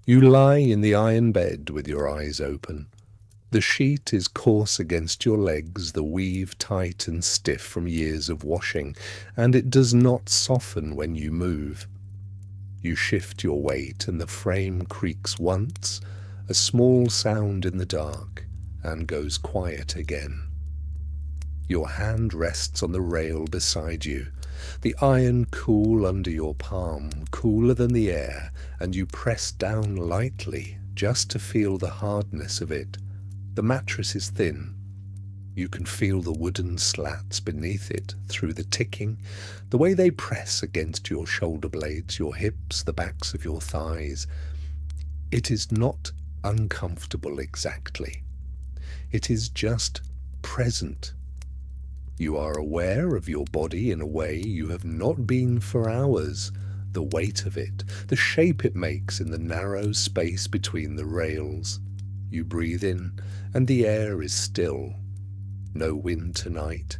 You lie in the iron bed with your eyes open. The sheet is coarse against your legs, the weave tight and stiff from years of washing, and it does not soften when you move. You shift your weight and the frame creaks once, a small sound in the dark, and goes quiet again. Your hand rests on the rail beside you, the iron cool under your palm, cooler than the air, and you press down lightly just to feel the hardness of it. The mattress is thin. You can feel the wooden slats beneath it through the ticking, the way they press against your shoulder blades, your hips, the backs of your thighs. It is not uncomfortable exactly. It is just present. You are aware of your body in a way you have not been for hours, the weight of it, the shape it makes in the narrow space between the rails. You breathe in, and the air is still. No wind tonight.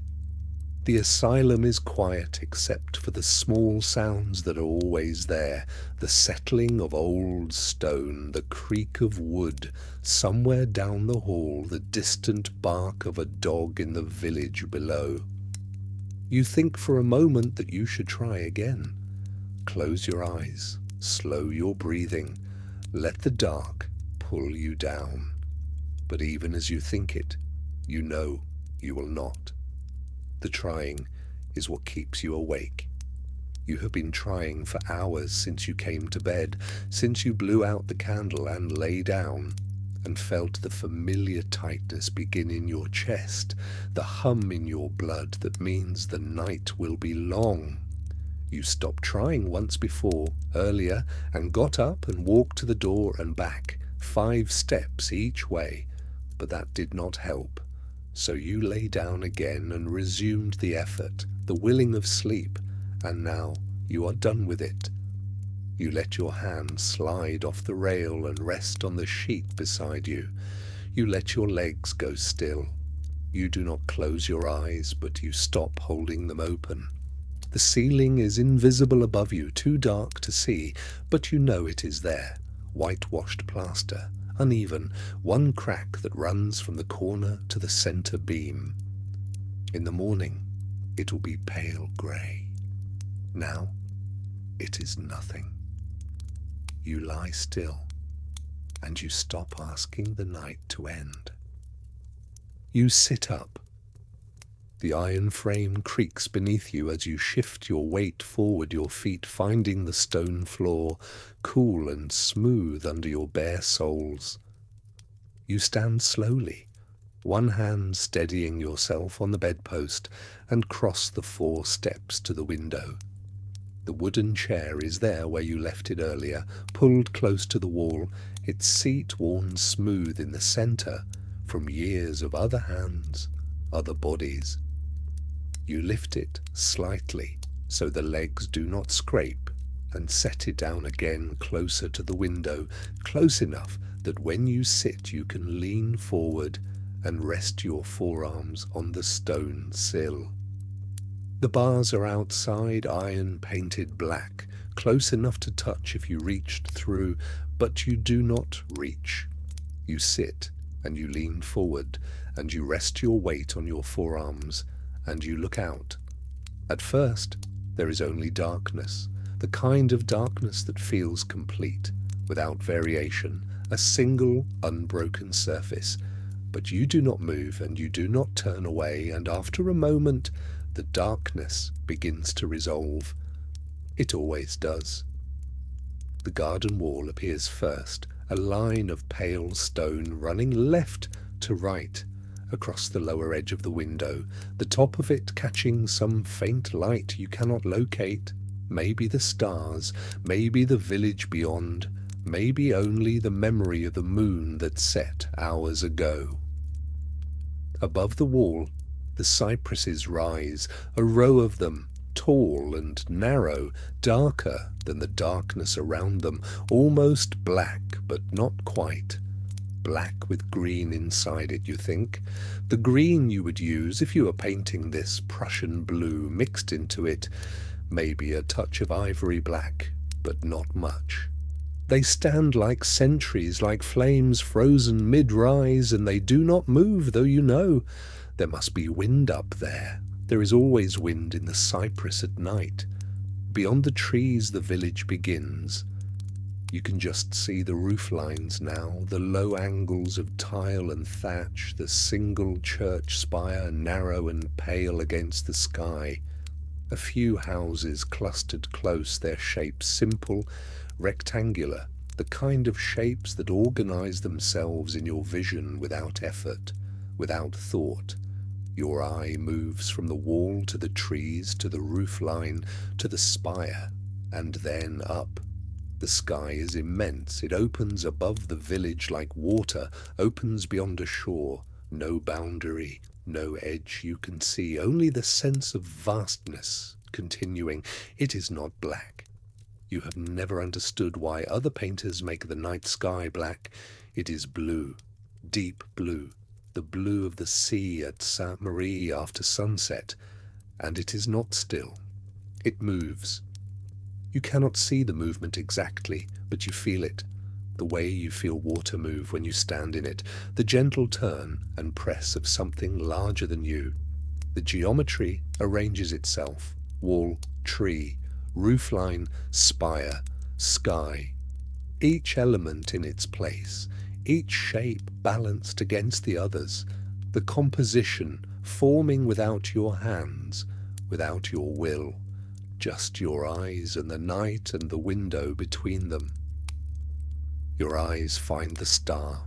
The asylum is quiet except for the small sounds that are always there, the settling of old stone, the creak of wood, somewhere down the hall the distant bark of a dog in the village below. You think for a moment that you should try again. Close your eyes, slow your breathing, let the dark pull you down. But even as you think it, you know you will not. The trying is what keeps you awake. You have been trying for hours since you came to bed, since you blew out the candle and lay down, and felt the familiar tightness begin in your chest, the hum in your blood that means the night will be long. You stopped trying once before, earlier, and got up and walked to the door and back, 5 steps each way, but that did not help. So you lay down again and resumed the effort, the willing of sleep, and now you are done with it. You let your hand slide off the rail and rest on the sheet beside you. You let your legs go still. You do not close your eyes, but you stop holding them open. The ceiling is invisible above you, too dark to see, but you know it is there, whitewashed plaster, uneven, one crack that runs from the corner to the center beam. In the morning, it will be pale grey. Now, it is nothing. You lie still, and you stop asking the night to end. You sit up. The iron frame creaks beneath you as you shift your weight forward, your feet finding the stone floor, cool and smooth under your bare soles. You stand slowly, one hand steadying yourself on the bedpost, and cross the 4 steps to the window. The wooden chair is there where you left it earlier, pulled close to the wall, its seat worn smooth in the center from years of other hands, other bodies. You lift it slightly so the legs do not scrape and set it down again closer to the window, close enough that when you sit you can lean forward and rest your forearms on the stone sill. The bars are outside, iron painted black, close enough to touch if you reached through, but you do not reach. You sit and you lean forward and you rest your weight on your forearms and you look out. At first, there is only darkness, the kind of darkness that feels complete, without variation, a single unbroken surface. But you do not move and you do not turn away, and after a moment, the darkness begins to resolve. It always does. The garden wall appears first, a line of pale stone running left to right across the lower edge of the window, the top of it catching some faint light you cannot locate, maybe the stars, maybe the village beyond, maybe only the memory of the moon that set hours ago. Above the wall, the cypresses rise, a row of them, tall and narrow, darker than the darkness around them, almost black, but not quite. Black with green inside it, you think. The green you would use if you were painting this Prussian blue mixed into it, maybe a touch of ivory black, but not much. They stand like sentries, like flames frozen mid-rise, and they do not move, though you know there must be wind up there. There is always wind in the cypress at night. Beyond the trees the village begins. You can just see the roof lines now, the low angles of tile and thatch, the single church spire narrow and pale against the sky. A few houses clustered close, their shapes simple, rectangular, the kind of shapes that organize themselves in your vision without effort, without thought. Your eye moves from the wall to the trees, to the roof line, to the spire, and then up. The sky is immense. It opens above the village like water, opens beyond a shore. No boundary, no edge you can see, only the sense of vastness continuing. It is not black. You have never understood why other painters make the night sky black. It is blue, deep blue, the blue of the sea at Saint-Rémy after sunset, and it is not still. It moves. You cannot see the movement exactly, but you feel it, the way you feel water move when you stand in it, the gentle turn and press of something larger than you. The geometry arranges itself, wall, tree, roofline, spire, sky, each element in its place, each shape balanced against the others, the composition forming without your hands, without your will, just your eyes and the night and the window between them. Your eyes find the star.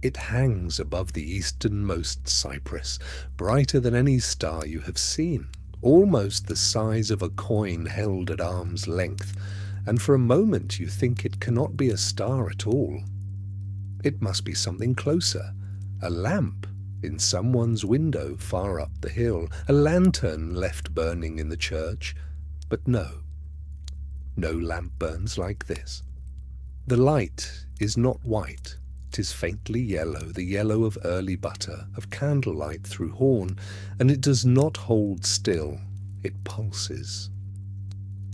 It hangs above the easternmost cypress, brighter than any star you have seen, almost the size of a coin held at arm's length, and for a moment you think it cannot be a star at all. It must be something closer, a lamp in someone's window far up the hill, a lantern left burning in the church. But no lamp burns like this. The light is not white. 'Tis faintly yellow, the yellow of early butter, of candlelight through horn, and it does not hold still. It pulses.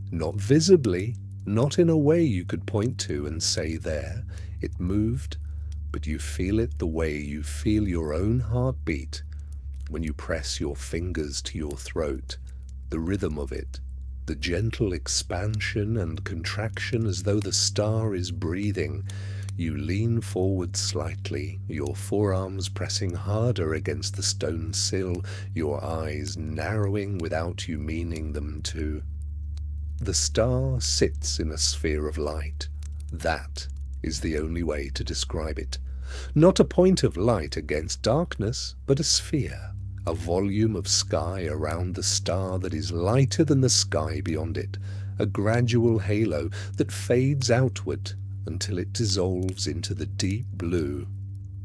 Not visibly, not in a way you could point to and say there. It moved, but you feel it the way you feel your own heartbeat when you press your fingers to your throat, the rhythm of it, the gentle expansion and contraction as though the star is breathing. You lean forward slightly, your forearms pressing harder against the stone sill, your eyes narrowing without you meaning them to. The star sits in a sphere of light. That is the only way to describe it. Not a point of light against darkness, but a sphere, a volume of sky around the star that is lighter than the sky beyond it, a gradual halo that fades outward until it dissolves into the deep blue.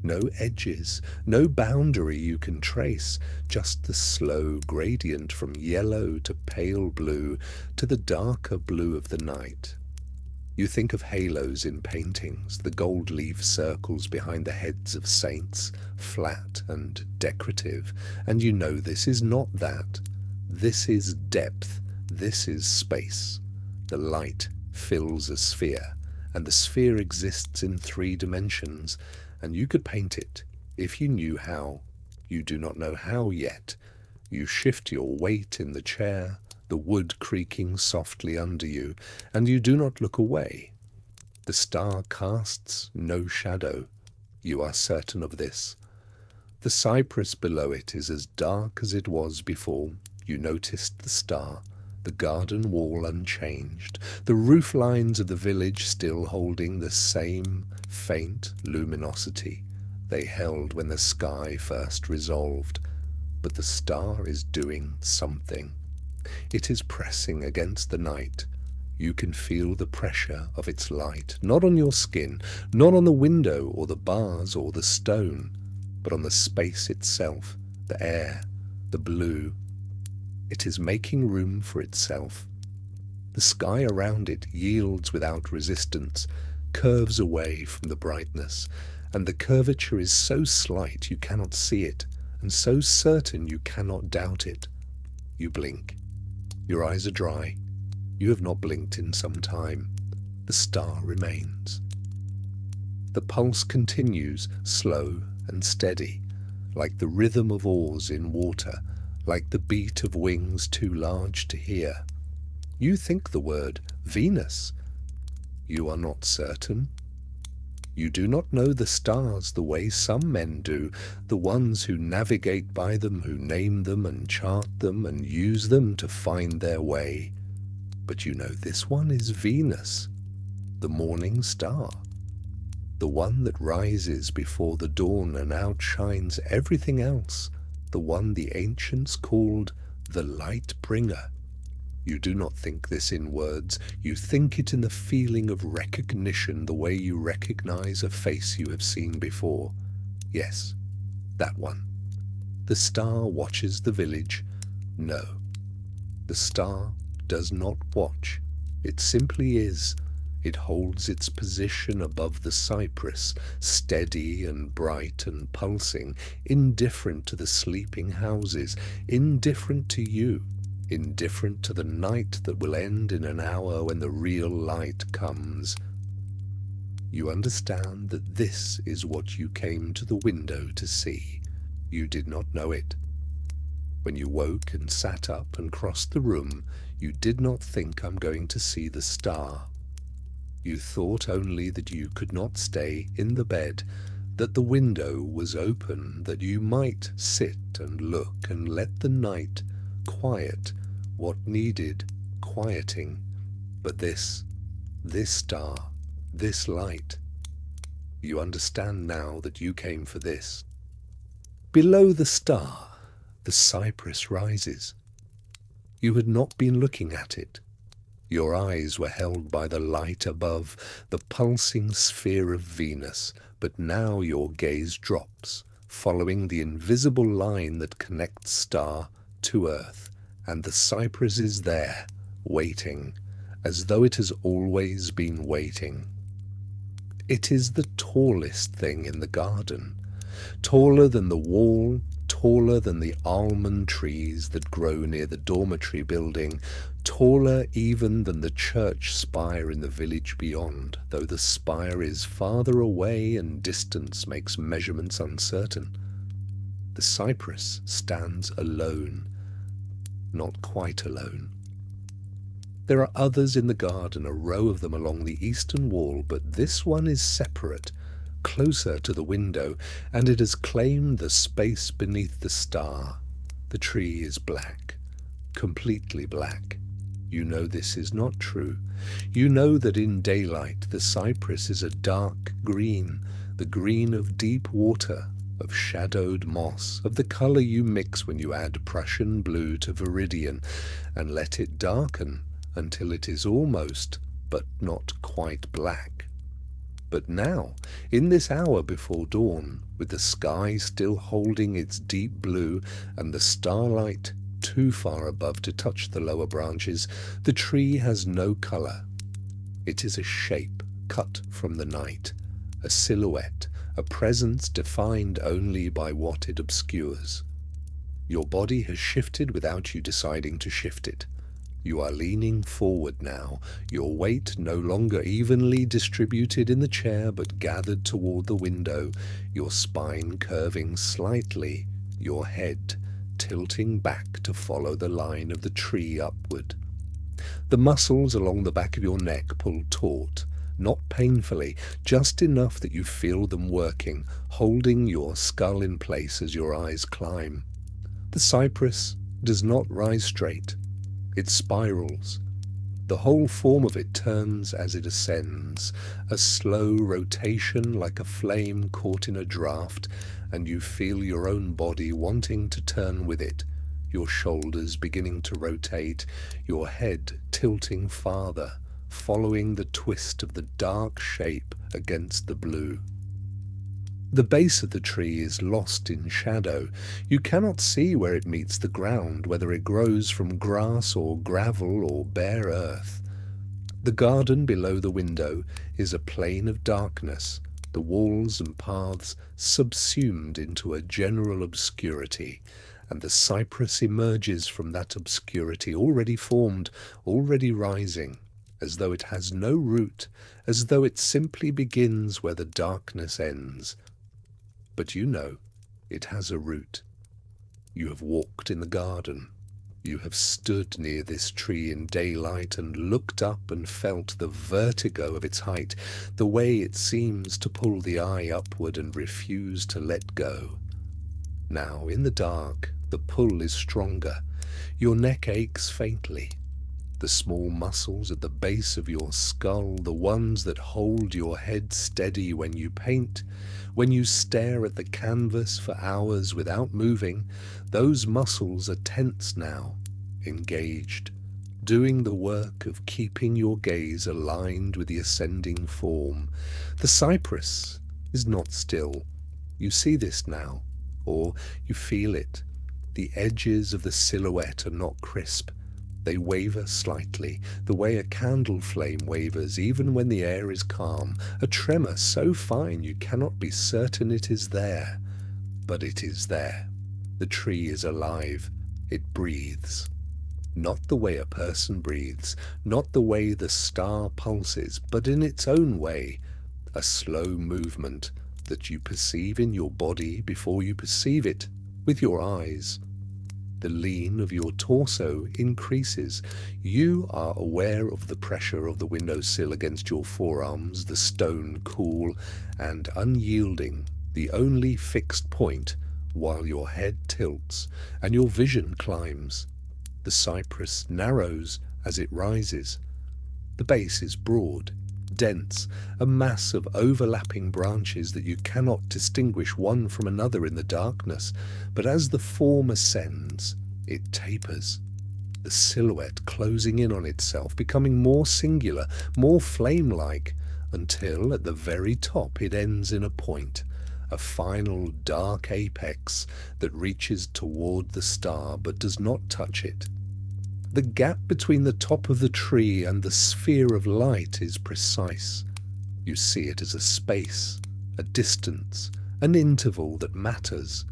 No edges, no boundary you can trace, just the slow gradient from yellow to pale blue to the darker blue of the night. You think of halos in paintings, the gold leaf circles behind the heads of saints, flat and decorative, and you know this is not that. This is depth, this is space. The light fills a sphere, and the sphere exists in 3 dimensions, and you could paint it if you knew how. You do not know how yet. You shift your weight in the chair, the wood creaking softly under you, and you do not look away. The star casts no shadow. You are certain of this. The cypress below it is as dark as it was before you noticed the star, the garden wall unchanged, the roof lines of the village still holding the same faint luminosity they held when the sky first resolved. But the star is doing something. It is pressing against the night. You can feel the pressure of its light, not on your skin, not on the window or the bars or the stone, but on the space itself, the air, the blue. It is making room for itself. The sky around it yields without resistance, curves away from the brightness, and the curvature is so slight you cannot see it, and so certain you cannot doubt it. You blink. Your eyes are dry. You have not blinked in some time. The star remains. The pulse continues, slow and steady, like the rhythm of oars in water, like the beat of wings too large to hear. You think the word Venus. You are not certain. You do not know the stars the way some men do, the ones who navigate by them, who name them and chart them and use them to find their way. But you know this one is Venus, the morning star, the one that rises before the dawn and outshines everything else, the one the ancients called the light bringer. You do not think this in words, you think it in the feeling of recognition, the way you recognize a face you have seen before. Yes, that one. The star watches the village. No, the star does not watch. It simply is. It holds its position above the cypress, steady and bright and pulsing, indifferent to the sleeping houses, indifferent to you, indifferent to the night that will end in an hour when the real light comes. You understand that this is what you came to the window to see. You did not know it. When you woke and sat up and crossed the room, you did not think, I'm going to see the star. You thought only that you could not stay in the bed, that the window was open, that you might sit and look and let the night quiet what needed quieting. But this star, this light, you understand now that you came for this. Below the star, the cypress rises. You had not been looking at it. Your eyes were held by the light above, the pulsing sphere of Venus, but now your gaze drops, following the invisible line that connects star to earth, and the cypress is there, waiting, as though it has always been waiting. It is the tallest thing in the garden, taller than the wall, taller than the almond trees that grow near the dormitory building, taller even than the church spire in the village beyond, though the spire is farther away and distance makes measurements uncertain. The cypress stands alone, not quite alone. There are others in the garden, a row of them along the eastern wall, but this one is separate, closer to the window, and it has claimed the space beneath the star. The tree is black, completely black. You know this is not true. You know that in daylight the cypress is a dark green, the green of deep water, of shadowed moss, of the colour you mix when you add Prussian blue to Viridian, and let it darken until it is almost, but not quite black. But now, in this hour before dawn, with the sky still holding its deep blue and the starlight too far above to touch the lower branches, the tree has no colour. It is a shape cut from the night, a silhouette, a presence defined only by what it obscures. Your body has shifted without you deciding to shift it. You are leaning forward now, your weight no longer evenly distributed in the chair but gathered toward the window, your spine curving slightly, your head tilting back to follow the line of the tree upward. The muscles along the back of your neck pull taut, not painfully, just enough that you feel them working, holding your skull in place as your eyes climb. The cypress does not rise straight. It spirals. The whole form of it turns as it ascends, a slow rotation like a flame caught in a draught, and you feel your own body wanting to turn with it, your shoulders beginning to rotate, your head tilting farther, following the twist of the dark shape against the blue. The base of the tree is lost in shadow. You cannot see where it meets the ground, whether it grows from grass or gravel or bare earth. The garden below the window is a plain of darkness, the walls and paths subsumed into a general obscurity, and the cypress emerges from that obscurity already formed, already rising. as though it has no root, as though it simply begins where the darkness ends. But you know it has a root. You have walked in the garden. You have stood near this tree in daylight and looked up and felt the vertigo of its height, the way it seems to pull the eye upward and refuse to let go. Now, in the dark, the pull is stronger. Your neck aches faintly. The small muscles at the base of your skull, the ones that hold your head steady when you paint, when you stare at the canvas for hours without moving, those muscles are tense now, engaged, doing the work of keeping your gaze aligned with the ascending form. The cypress is not still. You see this now, or you feel it. The edges of the silhouette are not crisp. They waver slightly, the way a candle flame wavers even when the air is calm, a tremor so fine you cannot be certain it is there. But it is there. The tree is alive. It breathes. Not the way a person breathes, not the way the star pulses, but in its own way, a slow movement that you perceive in your body before you perceive it with your eyes. The lean of your torso increases. You are aware of the pressure of the windowsill against your forearms, the stone cool and unyielding, the only fixed point, while your head tilts and your vision climbs. The cypress narrows as it rises. The base is broad, dense, a mass of overlapping branches that you cannot distinguish one from another in the darkness, but as the form ascends, it tapers, the silhouette closing in on itself, becoming more singular, more flame-like, until at the very top it ends in a point, a final dark apex that reaches toward the star but does not touch it. The gap between the top of the tree and the sphere of light is precise. You see it as a space, a distance, an interval that matters.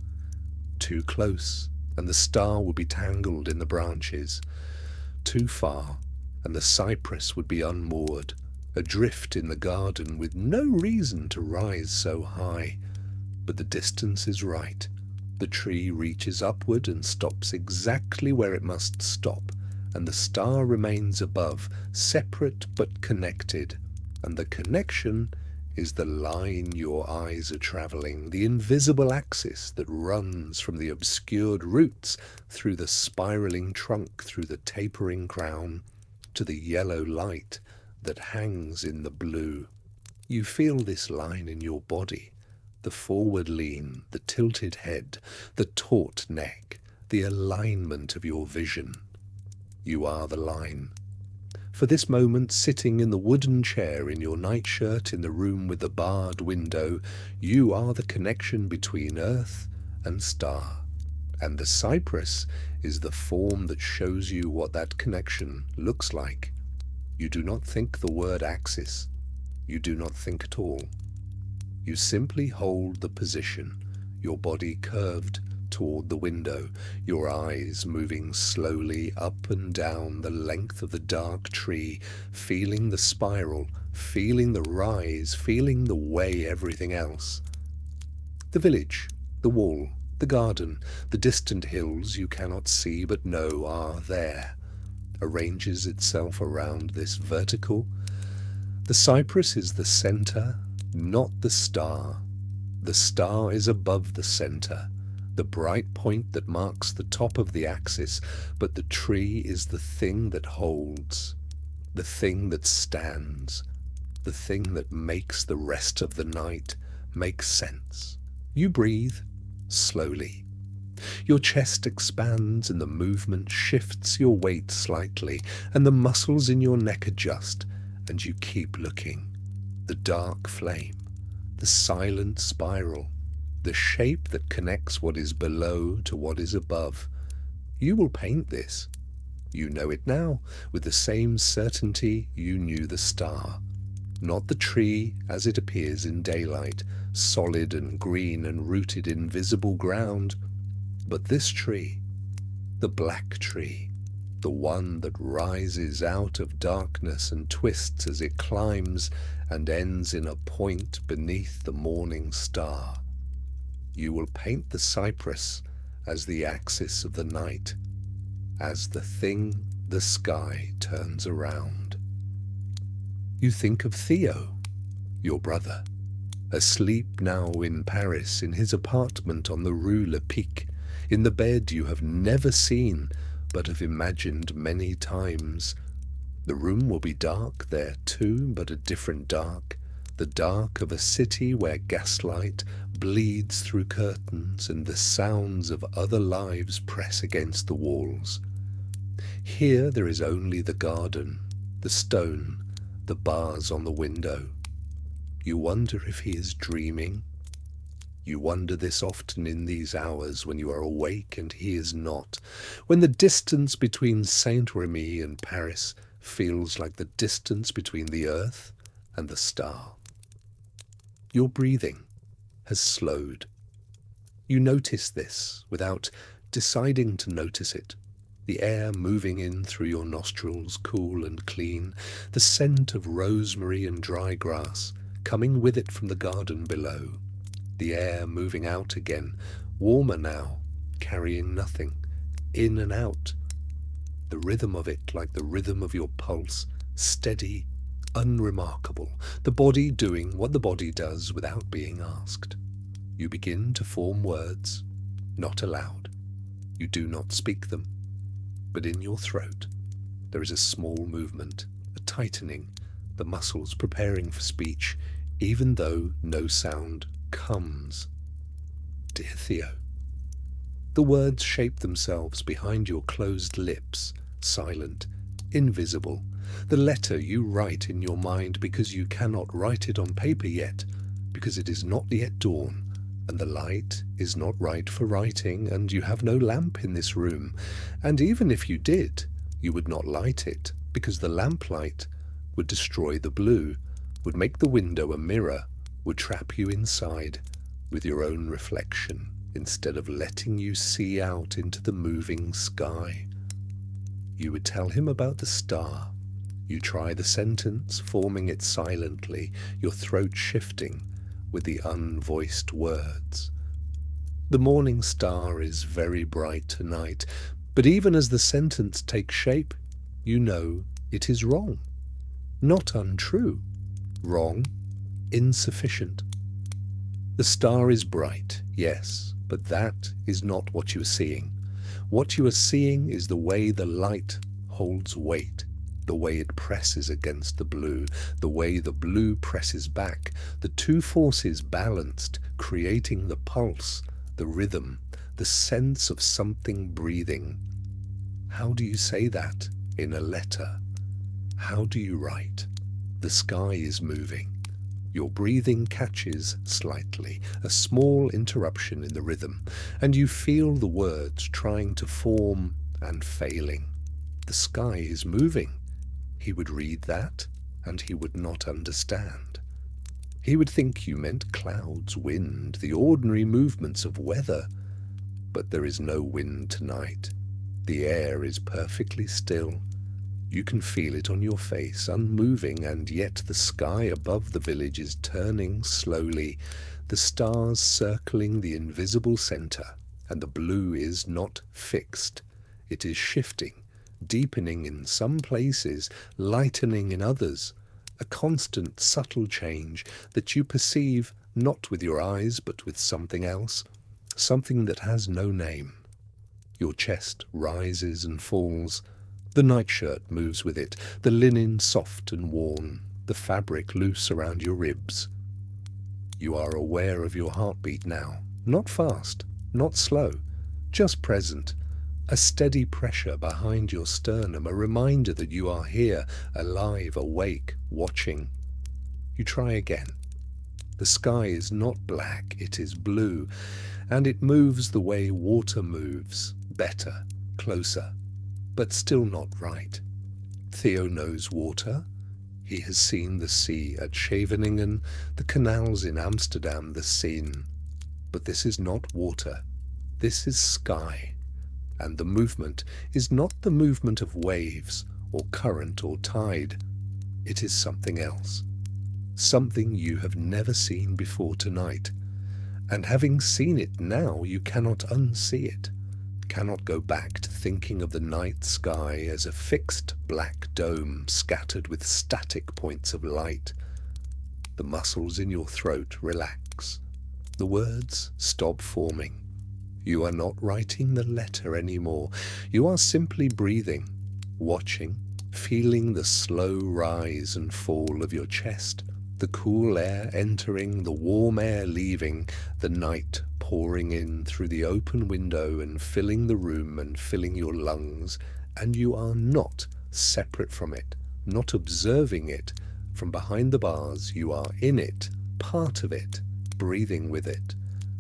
Too close, and the star would be tangled in the branches. Too far, and the cypress would be unmoored, adrift in the garden with no reason to rise so high. But the distance is right. The tree reaches upward and stops exactly where it must stop, and the star remains above, separate but connected, and the connection is the line your eyes are travelling, the invisible axis that runs from the obscured roots through the spiralling trunk, through the tapering crown, to the yellow light that hangs in the blue. You feel this line in your body, the forward lean, the tilted head, the taut neck, the alignment of your vision. You are the line. For this moment, sitting in the wooden chair in your nightshirt in the room with the barred window, you are the connection between earth and star. And the cypress is the form that shows you what that connection looks like. You do not think the word axis. You do not think at all. You simply hold the position, your body curved toward the window, your eyes moving slowly up and down the length of the dark tree, feeling the spiral, feeling the rise, feeling the way everything else. The village, the wall, the garden, the distant hills you cannot see but know are there, arranges itself around this vertical. The cypress is the center, not the star. The star is above the center, the bright point that marks the top of the axis, but the tree is the thing that holds, the thing that stands, the thing that makes the rest of the night make sense. You breathe slowly. Your chest expands and the movement shifts your weight slightly, and the muscles in your neck adjust, and you keep looking. The dark flame, the silent spiral, the shape that connects what is below to what is above. You will paint this. You know it now, with the same certainty you knew the star. Not the tree as it appears in daylight, solid and green and rooted in visible ground, but this tree, the black tree, the one that rises out of darkness and twists as it climbs and ends in a point beneath the morning star. You will paint the cypress as the axis of the night, as the thing, the sky, turns around. You think of Theo, your brother, asleep now in Paris in his apartment on the Rue Lepic, in the bed you have never seen but have imagined many times. The room will be dark there too, but a different dark, the dark of a city where gaslight bleeds through curtains and the sounds of other lives press against the walls. Here there is only the garden, the stone, the bars on the window. You wonder if he is dreaming. You wonder this often in these hours when you are awake and he is not, when the distance between Saint-Rémy and Paris feels like the distance between the earth and the star. Your breathing has slowed. You notice this without deciding to notice it. The air moving in through your nostrils, cool and clean, the scent of rosemary and dry grass coming with it from the garden below. The air moving out again, warmer now, carrying nothing, in and out. The rhythm of it like the rhythm of your pulse, steady, unremarkable, the body doing what the body does without being asked. You begin to form words, not aloud. You do not speak them, but in your throat there is a small movement, a tightening, the muscles preparing for speech, even though no sound comes. Dear Theo. The words shape themselves behind your closed lips, silent, invisible. The letter you write in your mind because you cannot write it on paper yet, because it is not yet dawn, and the light is not right for writing, and you have no lamp in this room, and even if you did, you would not light it, because the lamplight would destroy the blue, would make the window a mirror, would trap you inside with your own reflection instead of letting you see out into the moving sky. You would tell him about the star. You try the sentence, forming it silently, your throat shifting with the unvoiced words. The morning star is very bright tonight, but even as the sentence takes shape, you know it is wrong. Not untrue. Wrong. Insufficient. The star is bright, yes, but that is not what you are seeing. What you are seeing is the way the light holds weight, the way it presses against the blue, the way the blue presses back, the two forces balanced, creating the pulse, the rhythm, the sense of something breathing. How do you say that in a letter? How do you write? The sky is moving. Your breathing catches slightly, a small interruption in the rhythm, and you feel the words trying to form and failing. The sky is moving. He would read that, and he would not understand. He would think you meant clouds, wind, the ordinary movements of weather. But there is no wind tonight. The air is perfectly still. You can feel it on your face, unmoving, and yet the sky above the village is turning slowly, the stars circling the invisible center, and the blue is not fixed. It is shifting, deepening in some places, lightening in others, a constant subtle change that you perceive not with your eyes but with something else, something that has no name. Your chest rises and falls. The nightshirt moves with it, the linen soft and worn, the fabric loose around your ribs. You are aware of your heartbeat now, not fast, not slow, just present, a steady pressure behind your sternum, a reminder that you are here, alive, awake, watching. You try again. The sky is not black, it is blue, and it moves the way water moves, better, closer, but still not right. Theo knows water. He has seen the sea at Scheveningen, the canals in Amsterdam, the Seine. But this is not water. This is sky. And the movement is not the movement of waves or current or tide. It is something else, something you have never seen before tonight. And having seen it now, you cannot unsee it, cannot go back to thinking of the night sky as a fixed black dome scattered with static points of light. The muscles in your throat relax. The words stop forming. You are not writing the letter anymore. You are simply breathing, watching, feeling the slow rise and fall of your chest, the cool air entering, the warm air leaving, the night pouring in through the open window and filling the room and filling your lungs, and you are not separate from it, not observing it. From behind the bars, you are in it, part of it, breathing with it.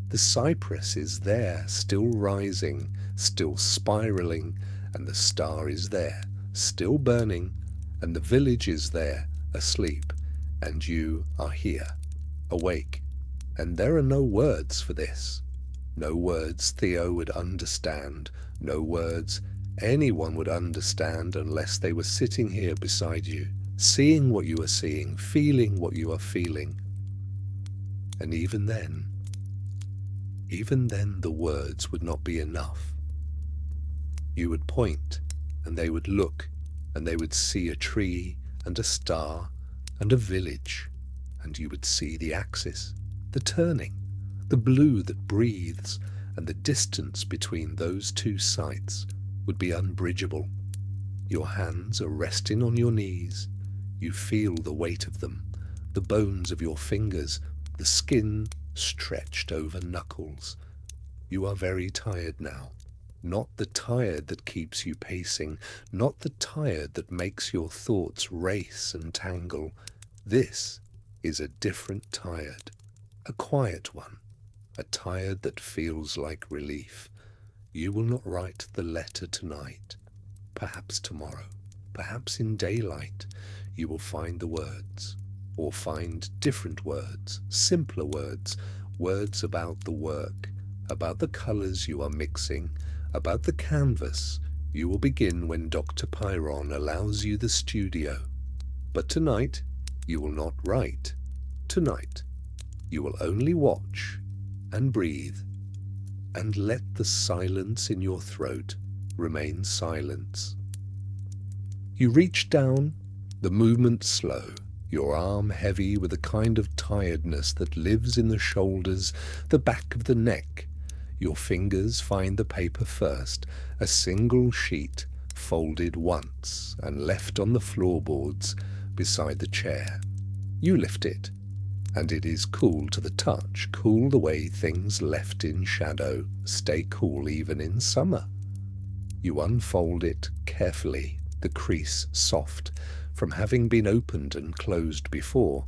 The cypress is there, still rising, still spiraling, and the star is there, still burning, and the village is there, asleep, and you are here, awake. And there are no words for this. No words Theo would understand, no words anyone would understand unless they were sitting here beside you, seeing what you are seeing, feeling what you are feeling. And even then the words would not be enough. You would point, and they would look, and they would see a tree and a star and a village, and you would see the axis, the turning, the blue that breathes, and the distance between those two sights would be unbridgeable. Your hands are resting on your knees. You feel the weight of them, the bones of your fingers, the skin stretched over knuckles. You are very tired now. Not the tired that keeps you pacing, not the tired that makes your thoughts race and tangle. This is a different tired, a quiet one, a tired that feels like relief. You will not write the letter tonight. Perhaps tomorrow, perhaps in daylight, you will find the words, or find different words, simpler words, words about the work, about the colours you are mixing, about the canvas. You will begin when Dr. Pyron allows you the studio. But tonight, you will not write. Tonight, you will only watch and breathe, and let the silence in your throat remain silence. You reach down, the movement slow, your arm heavy with a kind of tiredness that lives in the shoulders, the back of the neck. Your fingers find the paper first, a single sheet, folded once and left on the floorboards beside the chair. You lift it, and it is cool to the touch, cool the way things left in shadow stay cool even in summer. You unfold it carefully, the crease soft from having been opened and closed before,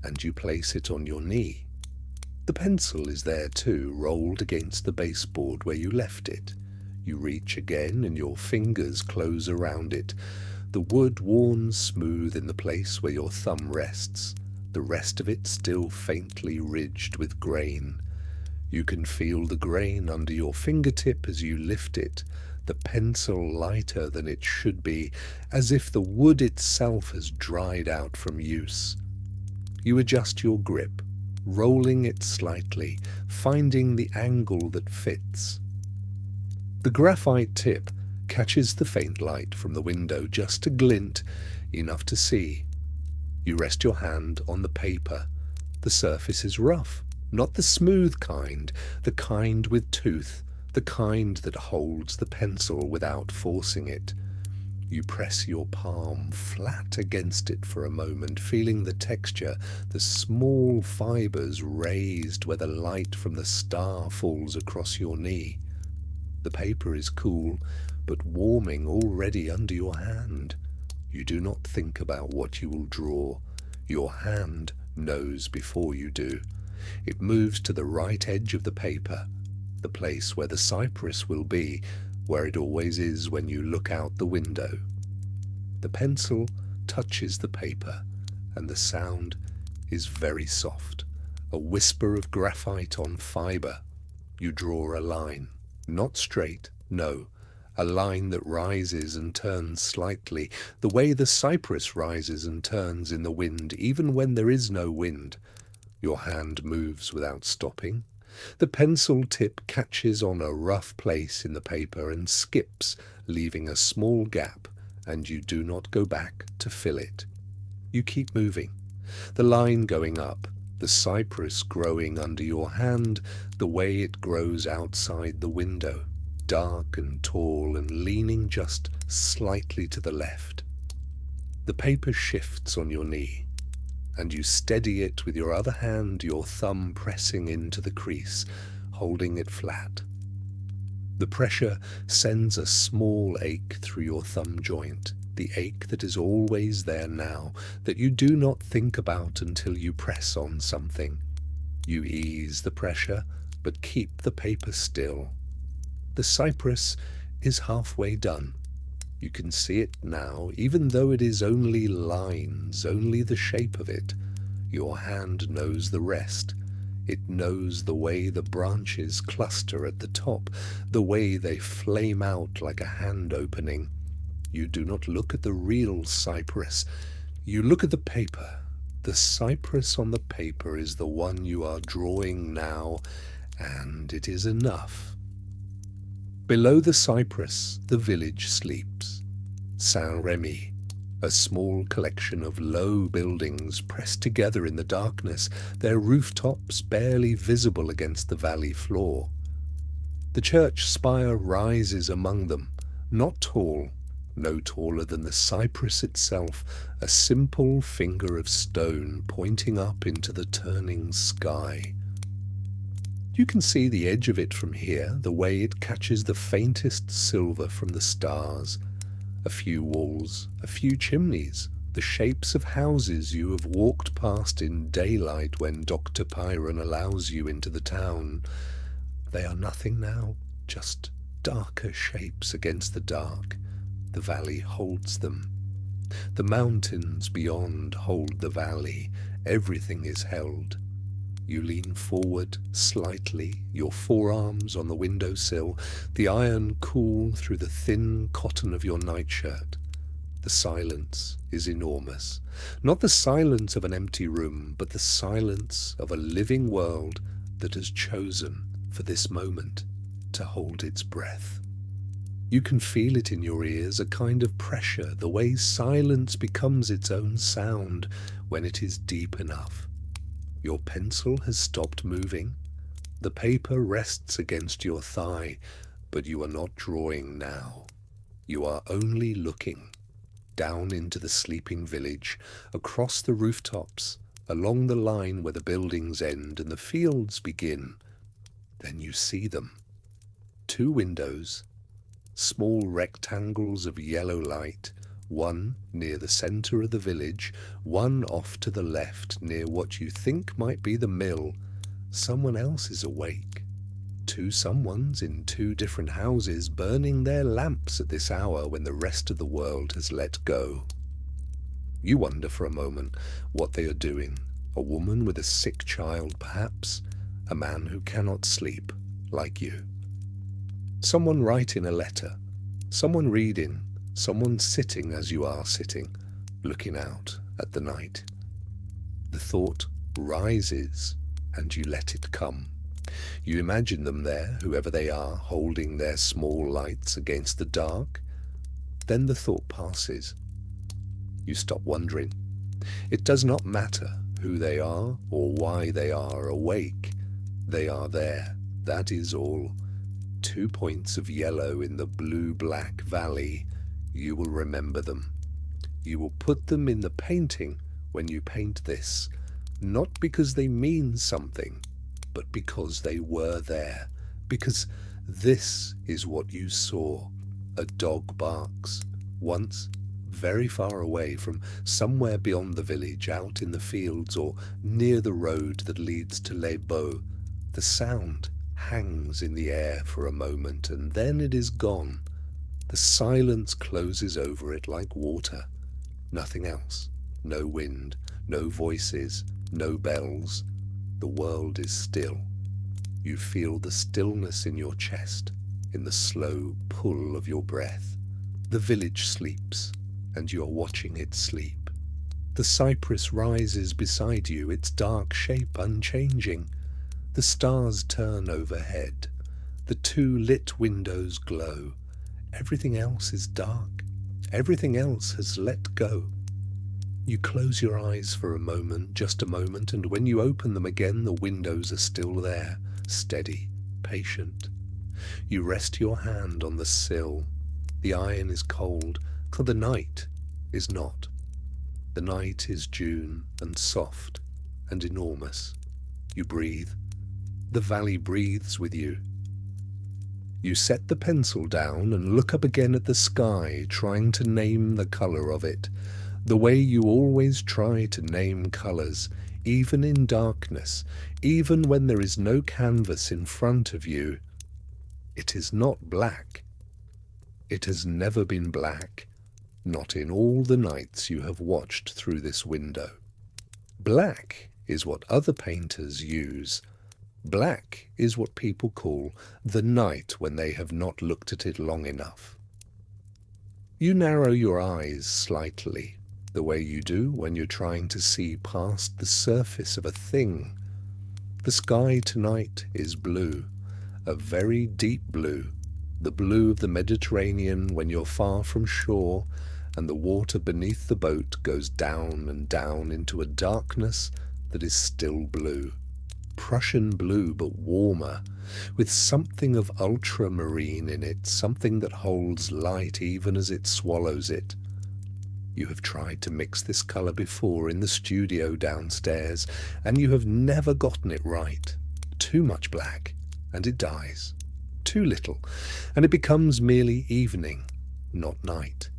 and you place it on your knee. The pencil is there too, rolled against the baseboard where you left it. You reach again and your fingers close around it. The wood worn smooth in the place where your thumb rests, the rest of it still faintly ridged with grain. You can feel the grain under your fingertip as you lift it, the pencil lighter than it should be, as if the wood itself has dried out from use. You adjust your grip, rolling it slightly, finding the angle that fits. The graphite tip catches the faint light from the window, just a glint, enough to see. You rest your hand on the paper. The surface is rough, not the smooth kind, the kind with tooth, the kind that holds the pencil without forcing it. You press your palm flat against it for a moment, feeling the texture, the small fibres raised where the light from the star falls across your knee. The paper is cool, but warming already under your hand. You do not think about what you will draw. Your hand knows before you do. It moves to the right edge of the paper, the place where the cypress will be, where it always is when you look out the window. The pencil touches the paper, and the sound is very soft, a whisper of graphite on fibre. You draw a line, not straight, no, a line that rises and turns slightly, the way the cypress rises and turns in the wind, even when there is no wind. Your hand moves without stopping. The pencil tip catches on a rough place in the paper and skips, leaving a small gap, and you do not go back to fill it. You keep moving, the line going up, the cypress growing under your hand the way it grows outside the window, dark and tall and leaning just slightly to the left. The paper shifts on your knee, and you steady it with your other hand, your thumb pressing into the crease, holding it flat. The pressure sends a small ache through your thumb joint, the ache that is always there now, that you do not think about until you press on something. You ease the pressure, but keep the paper still. The cypress is halfway done. You can see it now, even though it is only lines, only the shape of it. Your hand knows the rest. It knows the way the branches cluster at the top, the way they flame out like a hand opening. You do not look at the real cypress. You look at the paper. The cypress on the paper is the one you are drawing now, and it is enough. Below the cypress, the village sleeps. Saint-Rémy, a small collection of low buildings pressed together in the darkness, their rooftops barely visible against the valley floor. The church spire rises among them, not tall, no taller than the cypress itself, a simple finger of stone pointing up into the turning sky. You can see the edge of it from here, the way it catches the faintest silver from the stars. A few walls, a few chimneys, the shapes of houses you have walked past in daylight when Dr. Pyron allows you into the town. They are nothing now, just darker shapes against the dark. The valley holds them. The mountains beyond hold the valley. Everything is held. You lean forward slightly, your forearms on the windowsill, the iron cool through the thin cotton of your nightshirt. The silence is enormous. Not the silence of an empty room, but the silence of a living world that has chosen, for this moment, to hold its breath. You can feel it in your ears, a kind of pressure, the way silence becomes its own sound when it is deep enough. Your pencil has stopped moving. The paper rests against your thigh, but you are not drawing now. You are only looking down into the sleeping village, across the rooftops, along the line where the buildings end and the fields begin. Then you see them. 2 windows, small rectangles of yellow light, one near the centre of the village, one off to the left near what you think might be the mill. Someone else is awake. 2 someones in 2 different houses burning their lamps at this hour when the rest of the world has let go. You wonder for a moment what they are doing. A woman with a sick child, perhaps. A man who cannot sleep, like you. Someone writing a letter. Someone reading. Someone sitting as you are sitting, looking out at the night. The thought rises, and you let it come. You imagine them there, whoever they are, holding their small lights against the dark. Then the thought passes. You stop wondering. It does not matter who they are or why they are awake. They are there, that is all. 2 points of yellow in the blue-black valley. You will remember them. You will put them in the painting when you paint this, not because they mean something, but because they were there, because this is what you saw. A dog barks, once very far away from somewhere beyond the village, out in the fields or near the road that leads to Les Baux. The sound hangs in the air for a moment, and then it is gone. The silence closes over it like water. Nothing else. No wind, no voices, no bells. The world is still. You feel the stillness in your chest, in the slow pull of your breath. The village sleeps, and you are watching it sleep. The cypress rises beside you, its dark shape unchanging. The stars turn overhead. The 2 lit windows glow. Everything else is dark. Everything else has let go. You close your eyes for a moment, just a moment, and when you open them again, the windows are still there, steady, patient. You rest your hand on the sill. The iron is cold, for the night is not. The night is June and soft and enormous. You breathe. The valley breathes with you. You set the pencil down and look up again at the sky, trying to name the colour of it, the way you always try to name colours, even in darkness, even when there is no canvas in front of you. It is not black. It has never been black, not in all the nights you have watched through this window. Black is what other painters use. Black is what people call the night when they have not looked at it long enough. You narrow your eyes slightly, the way you do when you're trying to see past the surface of a thing. The sky tonight is blue, a very deep blue, the blue of the Mediterranean when you're far from shore and the water beneath the boat goes down and down into a darkness that is still blue. Prussian blue, but warmer, with something of ultramarine in it, something that holds light even as it swallows it. You have tried to mix this colour before in the studio downstairs, and you have never gotten it right. Too much black, and it dies. Too little, and it becomes merely evening, not night.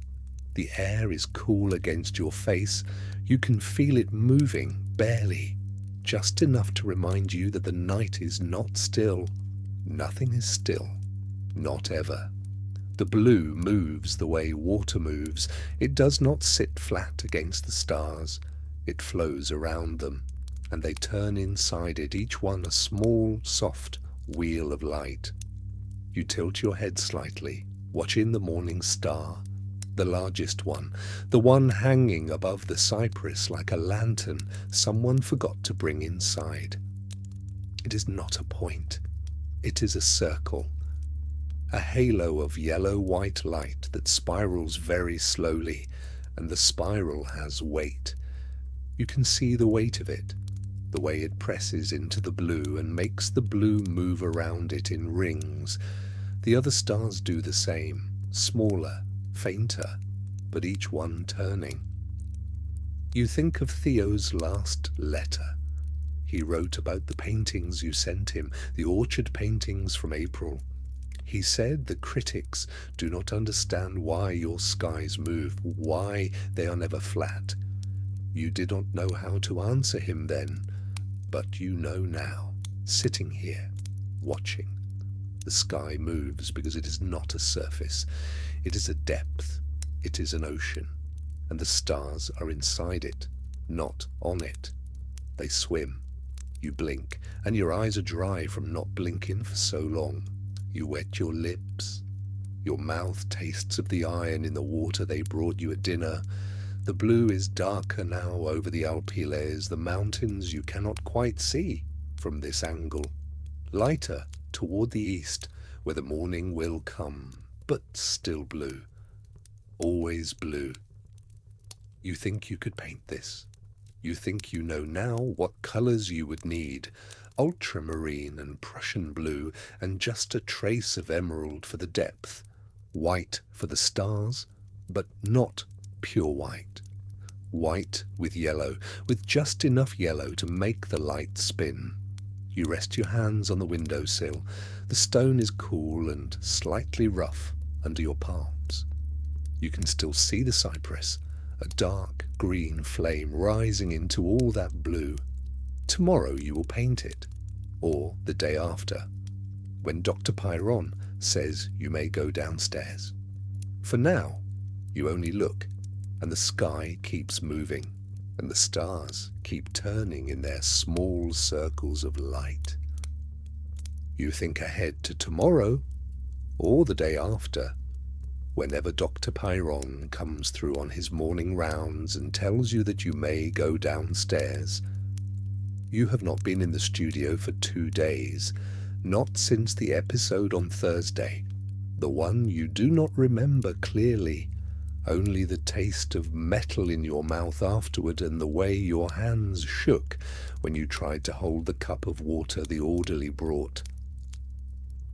The air is cool against your face. You can feel it moving, barely. Just enough to remind you that the night is not still. Nothing is still. Not ever. The blue moves the way water moves. It does not sit flat against the stars. It flows around them, and they turn inside it, each one a small, soft wheel of light. You tilt your head slightly, watching the morning star. The largest one, the one hanging above the cypress like a lantern someone forgot to bring inside. It is not a point. It is a circle, a halo of yellow-white light that spirals very slowly, and the spiral has weight. You can see the weight of it, the way it presses into the blue and makes the blue move around it in rings. The other stars do the same, smaller, fainter, but each one turning. You think of Theo's last letter. He wrote about the paintings you sent him, the orchard paintings from April. He said the critics do not understand why your skies move, why they are never flat. You did not know how to answer him then, but you know now, sitting here, watching. The sky moves because it is not a surface. It is a depth. It is an ocean. And the stars are inside it, not on it. They swim. You blink, and your eyes are dry from not blinking for so long. You wet your lips. Your mouth tastes of the iron in the water they brought you at dinner. The blue is darker now over the Alpiles, the mountains you cannot quite see from this angle. Lighter toward the east, where the morning will come, but still blue. Always blue. You think you could paint this. You think you know now what colours you would need. Ultramarine and Prussian blue, and just a trace of emerald for the depth. White for the stars, but not pure white. White with yellow, with just enough yellow to make the light spin. You rest your hands on the windowsill. The stone is cool and slightly rough under your palms. You can still see the cypress, a dark green flame rising into all that blue. Tomorrow you will paint it, or the day after, when Dr. Pyron says you may go downstairs. For now, you only look, and the sky keeps moving, and the stars keep turning in their small circles of light. You think ahead to tomorrow. or the day after, whenever Dr. Pyron comes through on his morning rounds and tells you that you may go downstairs. You have not been in the studio for 2 days, not since the episode on Thursday, the one you do not remember clearly, only the taste of metal in your mouth afterward and the way your hands shook when you tried to hold the cup of water the orderly brought.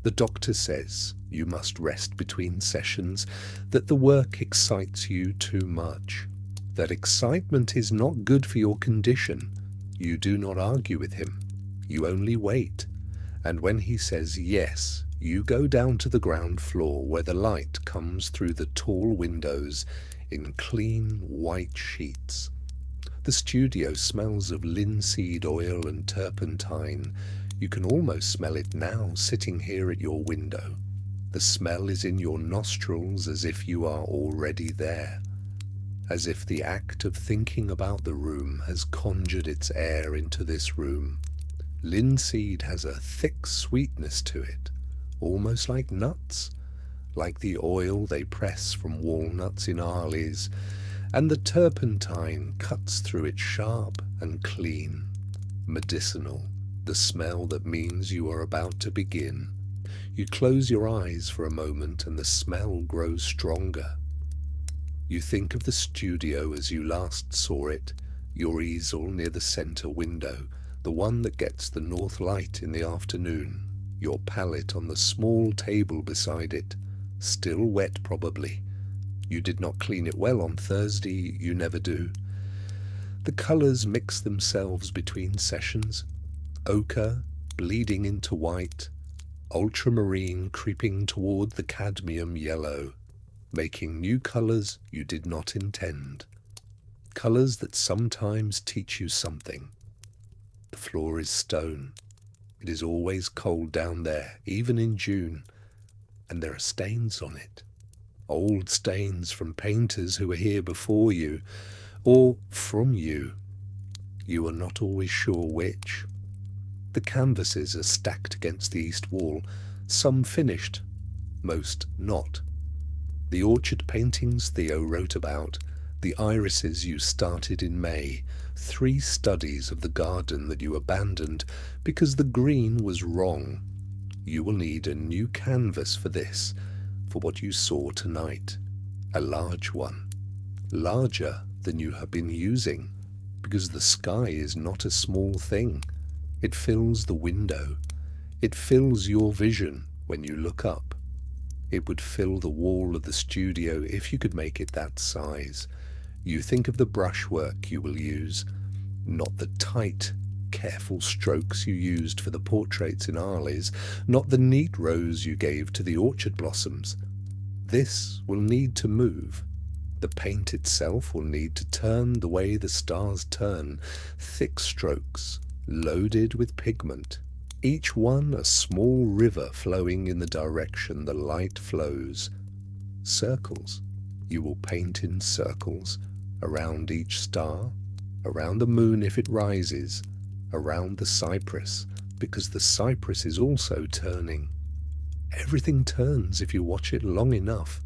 The doctor says you must rest between sessions, that the work excites you too much, that excitement is not good for your condition. You do not argue with him, you only wait, and when he says yes, you go down to the ground floor where the light comes through the tall windows in clean white sheets. The studio smells of linseed oil and turpentine. You can almost smell it now sitting here at your window. The smell is in your nostrils as if you are already there, as if the act of thinking about the room has conjured its air into this room. Linseed has a thick sweetness to it, almost like nuts, like the oil they press from walnuts in Arles, and the turpentine cuts through it sharp and clean, medicinal, the smell that means you are about to begin. You close your eyes for a moment and the smell grows stronger. You think of the studio as you last saw it, your easel near the centre window, the one that gets the north light in the afternoon, your palette on the small table beside it, still wet probably. You did not clean it well on Thursday, you never do. The colours mix themselves between sessions, ochre bleeding into white, ultramarine creeping toward the cadmium yellow, making new colours you did not intend. Colours that sometimes teach you something. The floor is stone. It is always cold down there, even in June, and there are stains on it. Old stains from painters who were here before you, or from you. You are not always sure which. The canvases are stacked against the east wall, some finished, most not. The orchard paintings Theo wrote about, the irises you started in May, 3 studies of the garden that you abandoned because the green was wrong. You will need a new canvas for this, for what you saw tonight, a large one, larger than you have been using, because the sky is not a small thing. It fills the window. It fills your vision when you look up. It would fill the wall of the studio if you could make it that size. You think of the brushwork you will use, not the tight, careful strokes you used for the portraits in Arles, not the neat rows you gave to the orchard blossoms. This will need to move. The paint itself will need to turn the way the stars turn, thick strokes, loaded with pigment, each one a small river flowing in the direction the light flows. Circles. You will paint in circles, around each star, around the moon if it rises, around the cypress, because the cypress is also turning. Everything turns if you watch it long enough.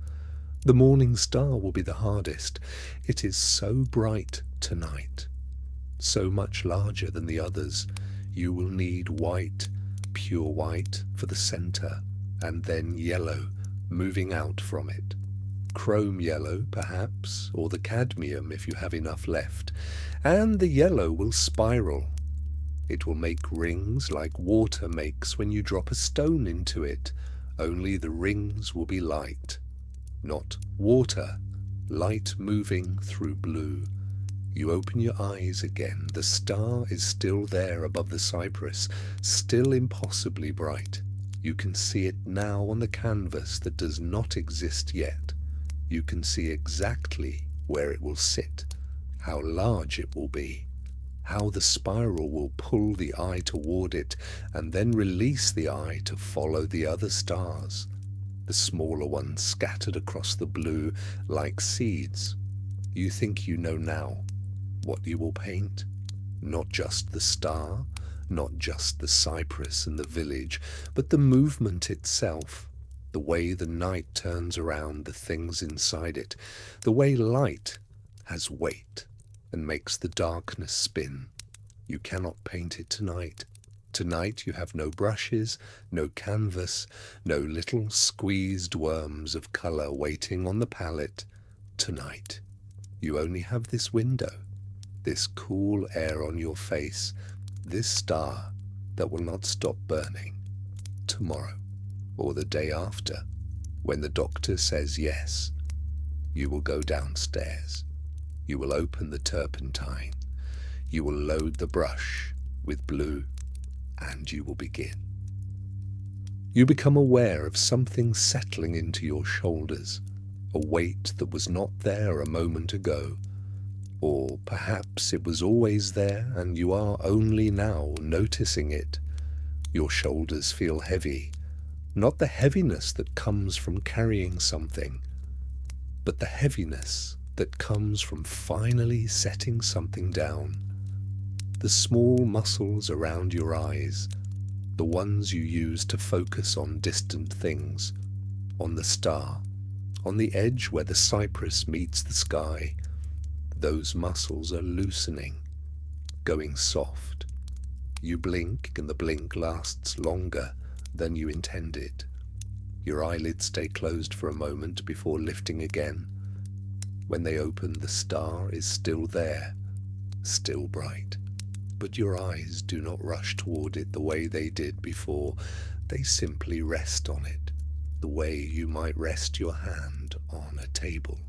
The morning star will be the hardest. It is so bright tonight, so much larger than the others. You will need white, pure white, for the centre, and then yellow, moving out from it. Chrome yellow, perhaps, or the cadmium if you have enough left, and the yellow will spiral. It will make rings like water makes when you drop a stone into it, only the rings will be light, not water, light moving through blue. You open your eyes again. The star is still there above the cypress, still impossibly bright. You can see it now on the canvas that does not exist yet. You can see exactly where it will sit, how large it will be, how the spiral will pull the eye toward it and then release the eye to follow the other stars, the smaller ones scattered across the blue like seeds. You think you know now what you will paint? Not just the star, not just the cypress and the village, but the movement itself, the way the night turns around the things inside it, the way light has weight and makes the darkness spin. You cannot paint it tonight. Tonight you have no brushes, no canvas, no little squeezed worms of colour waiting on the palette. Tonight you only have this window, this cool air on your face, this star that will not stop burning. Tomorrow, or the day after, when the doctor says yes, you will go downstairs. You will open the turpentine. You will load the brush with blue, and you will begin. You become aware of something settling into your shoulders, a weight that was not there a moment ago. Or perhaps it was always there and you are only now noticing it. Your shoulders feel heavy, not the heaviness that comes from carrying something, but the heaviness that comes from finally setting something down. The small muscles around your eyes, the ones you use to focus on distant things, on the star, on the edge where the cypress meets the sky, those muscles are loosening, going soft. You blink and the blink lasts longer than you intended. Your eyelids stay closed for a moment before lifting again. When they open, the star is still there, still bright. But your eyes do not rush toward it the way they did before. They simply rest on it, the way you might rest your hand on a table,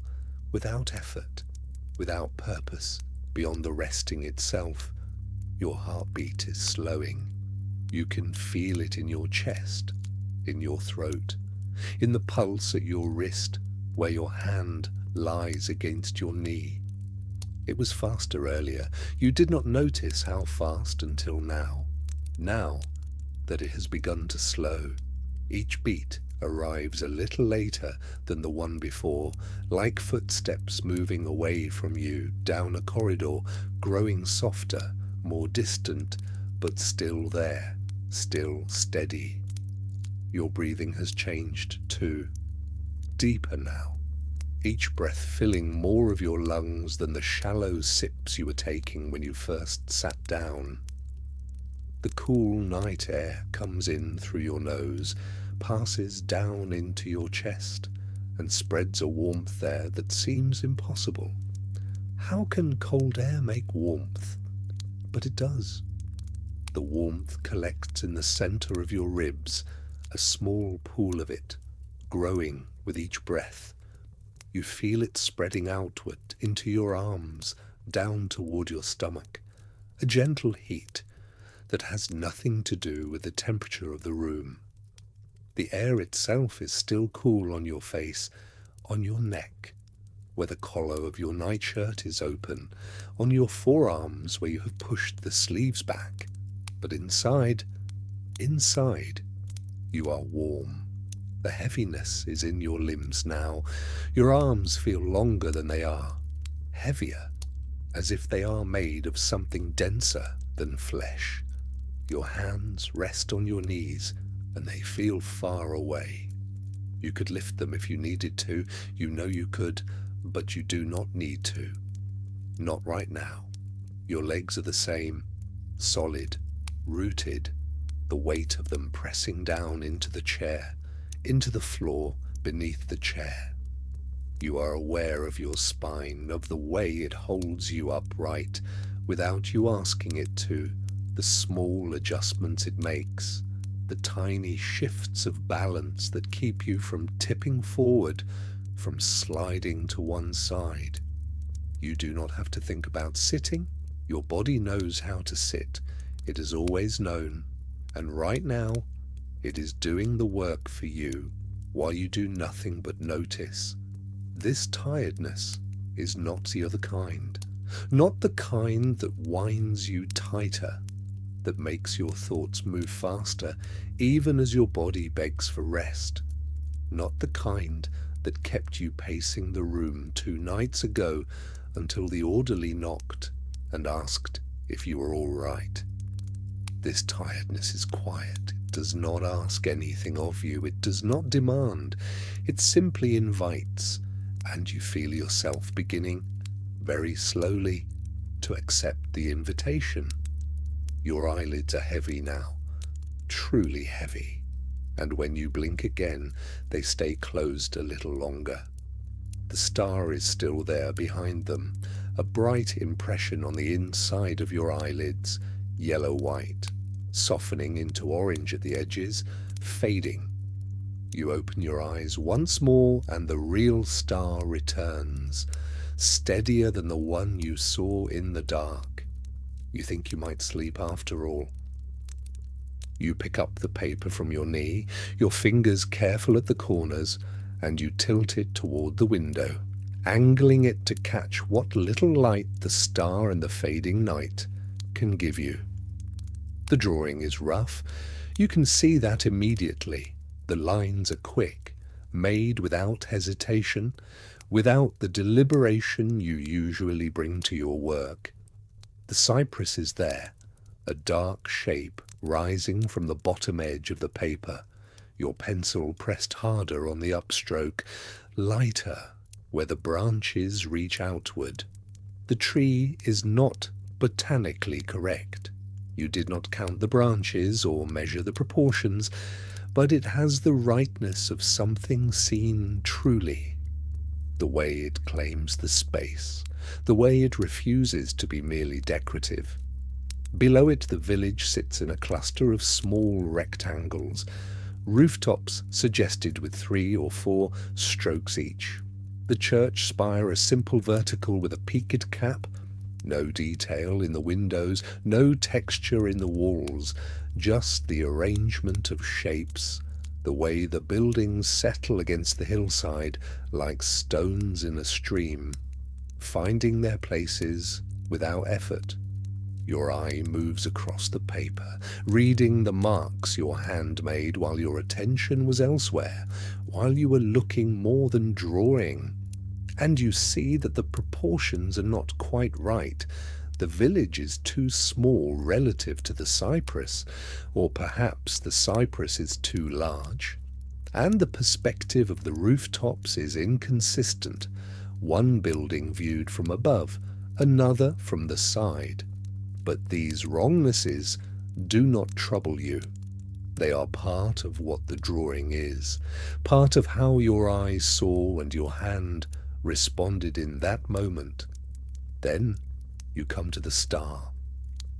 without effort, without purpose, beyond the resting itself. Your heartbeat is slowing. You can feel it in your chest, in your throat, in the pulse at your wrist, where your hand lies against your knee. It was faster earlier. You did not notice how fast until now. Now that it has begun to slow, each beat arrives a little later than the one before, like footsteps moving away from you down a corridor, growing softer, more distant, but still there, still steady. Your breathing has changed too, deeper now, each breath filling more of your lungs than the shallow sips you were taking when you first sat down. The cool night air comes in through your nose, passes down into your chest, and spreads a warmth there that seems impossible. How can cold air make warmth? But it does. The warmth collects in the center of your ribs, a small pool of it, growing with each breath. You feel it spreading outward into your arms, down toward your stomach, a gentle heat that has nothing to do with the temperature of the room. The air itself is still cool on your face, on your neck, where the collar of your nightshirt is open, on your forearms where you have pushed the sleeves back. But inside, you are warm. The heaviness is in your limbs now. Your arms feel longer than they are, heavier, as if they are made of something denser than flesh. Your hands rest on your knees, and they feel far away. You could lift them if you needed to. You know you could, but you do not need to. Not right now. Your legs are the same, solid, rooted, the weight of them pressing down into the chair, into the floor beneath the chair. You are aware of your spine, of the way it holds you upright, without you asking it to, the small adjustments it makes, the tiny shifts of balance that keep you from tipping forward, from sliding to one side. You do not have to think about sitting. Your body knows how to sit. It has always known, and right now it is doing the work for you while you do nothing but notice. This tiredness is not the other kind, not the kind that winds you tighter, that makes your thoughts move faster even as your body begs for rest, not the kind that kept you pacing the room 2 nights ago until the orderly knocked and asked if you were all right. This tiredness is quiet, does not ask anything of you. It does not demand. It simply invites, and you feel yourself beginning, very slowly, to accept the invitation. Your eyelids are heavy now, truly heavy, and when you blink again, they stay closed a little longer. The star is still there behind them, a bright impression on the inside of your eyelids, yellow-white, softening into orange at the edges, fading. You open your eyes once more and the real star returns, steadier than the one you saw in the dark. You think you might sleep after all. You pick up the paper from your knee, your fingers careful at the corners, and you tilt it toward the window, angling it to catch what little light the star and the fading night can give you. The drawing is rough. You can see that immediately. The lines are quick, made without hesitation, without the deliberation you usually bring to your work. The cypress is there, a dark shape rising from the bottom edge of the paper, your pencil pressed harder on the upstroke, lighter where the branches reach outward. The tree is not botanically correct. You did not count the branches or measure the proportions, but it has the rightness of something seen truly. The way it claims the space, the way it refuses to be merely decorative. Below it the village sits in a cluster of small rectangles, rooftops suggested with 3 or 4 strokes each. The church spire a simple vertical with a peaked cap, no detail in the windows, no texture in the walls, just the arrangement of shapes, the way the buildings settle against the hillside like stones in a stream, finding their places without effort. Your eye moves across the paper, reading the marks your hand made while your attention was elsewhere, while you were looking more than drawing. And you see that the proportions are not quite right. The village is too small relative to the cypress, or perhaps the cypress is too large. And the perspective of the rooftops is inconsistent. One building viewed from above, another from the side. But these wrongnesses do not trouble you. They are part of what the drawing is, part of how your eyes saw and your hand responded in that moment. Then you come to the star.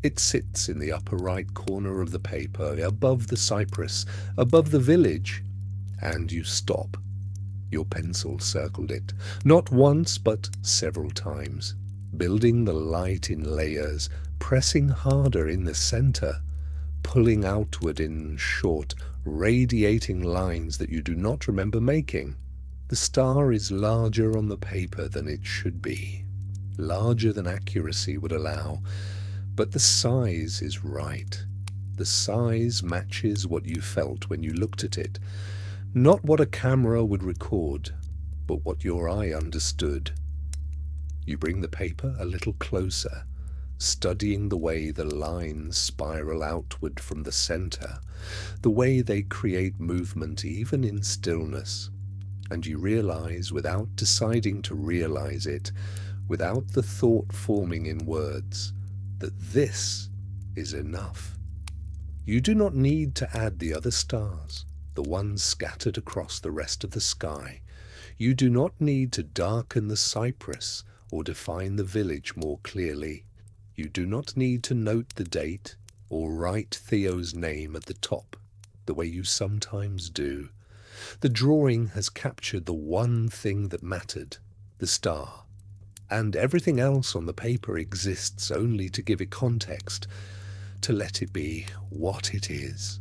It sits in the upper right corner of the paper, above the cypress, above the village, and you stop. Your pencil circled it, not once but several times, building the light in layers, pressing harder in the center, pulling outward in short, radiating lines that you do not remember making. The star is larger on the paper than it should be, larger than accuracy would allow, but the size is right. The size matches what you felt when you looked at it, not what a camera would record, but what your eye understood. You bring the paper a little closer, studying the way the lines spiral outward from the center, the way they create movement even in stillness. And you realize, without deciding to realize it, without the thought forming in words, that this is enough. You do not need to add the other stars, the ones scattered across the rest of the sky. You do not need to darken the cypress or define the village more clearly. You do not need to note the date or write Theo's name at the top, the way you sometimes do. The drawing has captured the one thing that mattered, the star, and everything else on the paper exists only to give it context, to let it be what it is.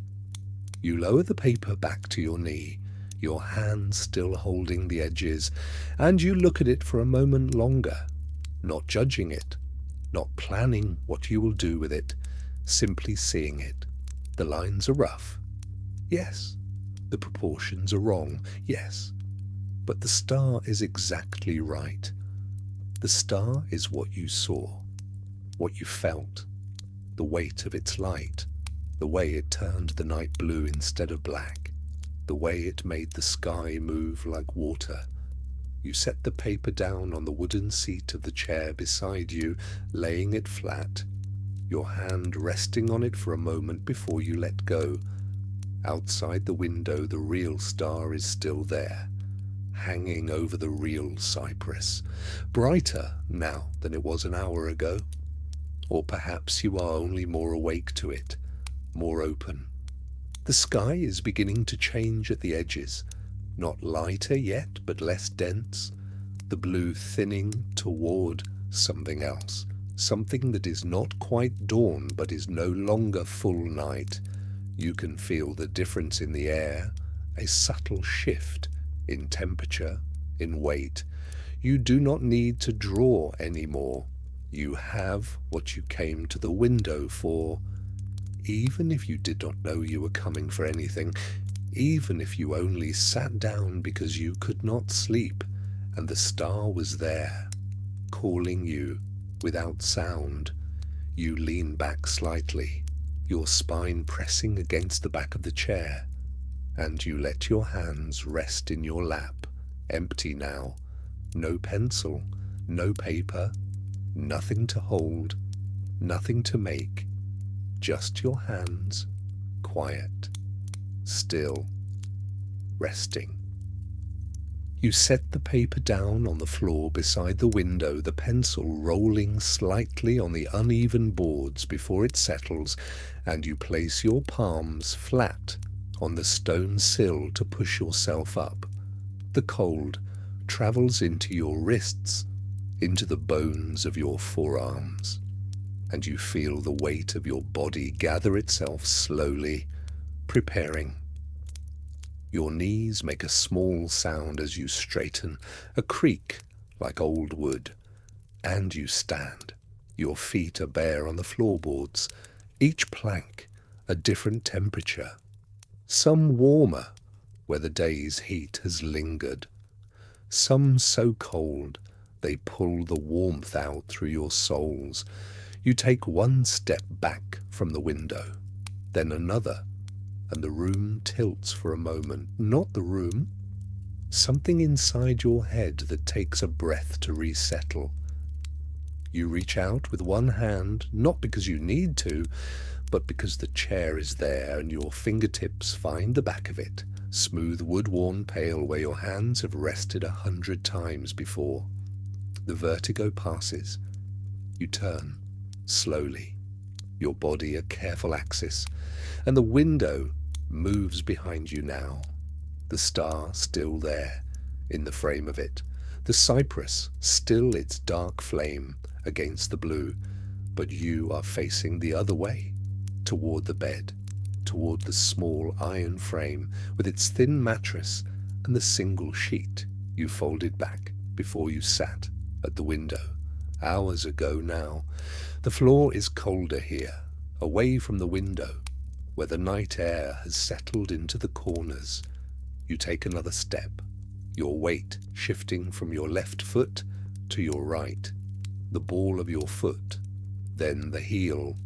You lower the paper back to your knee, your hand still holding the edges, and you look at it for a moment longer, not judging it, not planning what you will do with it, simply seeing it. The lines are rough. Yes. The proportions are wrong, yes, but the star is exactly right. The star is what you saw, what you felt, the weight of its light, The way it turned the night blue instead of black. The way it made the sky move like water. You set the paper down on the wooden seat of the chair beside you, laying it flat, your hand resting on it for a moment before you let go. Outside the window, the real star is still there, hanging over the real cypress, brighter now than it was an hour ago. Or perhaps you are only more awake to it, more open. The sky is beginning to change at the edges, not lighter yet, but less dense, the blue thinning toward something else, something that is not quite dawn but is no longer full night. You can feel the difference in the air, a subtle shift in temperature, in weight. You do not need to draw anymore. You have what you came to the window for. Even if you did not know you were coming for anything, even if you only sat down because you could not sleep, and the star was there, calling you without sound, you lean back slightly, your spine pressing against the back of the chair, and you let your hands rest in your lap, empty now, no pencil, no paper, nothing to hold, nothing to make, just your hands, quiet, still, resting. You set the paper down on the floor beside the window, the pencil rolling slightly on the uneven boards before it settles, and you place your palms flat on the stone sill to push yourself up. The cold travels into your wrists, into the bones of your forearms, and you feel the weight of your body gather itself slowly, preparing. Your knees make a small sound as you straighten, a creak like old wood, and you stand. Your feet are bare on the floorboards, each plank a different temperature, some warmer where the day's heat has lingered, some so cold they pull the warmth out through your soles. You take one step back from the window, then another, and the room tilts for a moment. Not the room, something inside your head that takes a breath to resettle. You reach out with one hand, not because you need to, but because the chair is there and your fingertips find the back of it, smooth wood-worn pale where your hands have rested 100 times before. The vertigo passes. You turn, slowly, your body a careful axis, and the window moves behind you now, the star still there in the frame of it, the cypress still its dark flame against the blue, but you are facing the other way, toward the bed, toward the small iron frame with its thin mattress and the single sheet you folded back before you sat at the window, hours ago now. The floor is colder here, away from the window, where the night air has settled into the corners. You take another step, your weight shifting from your left foot to your right, the ball of your foot, then the heel,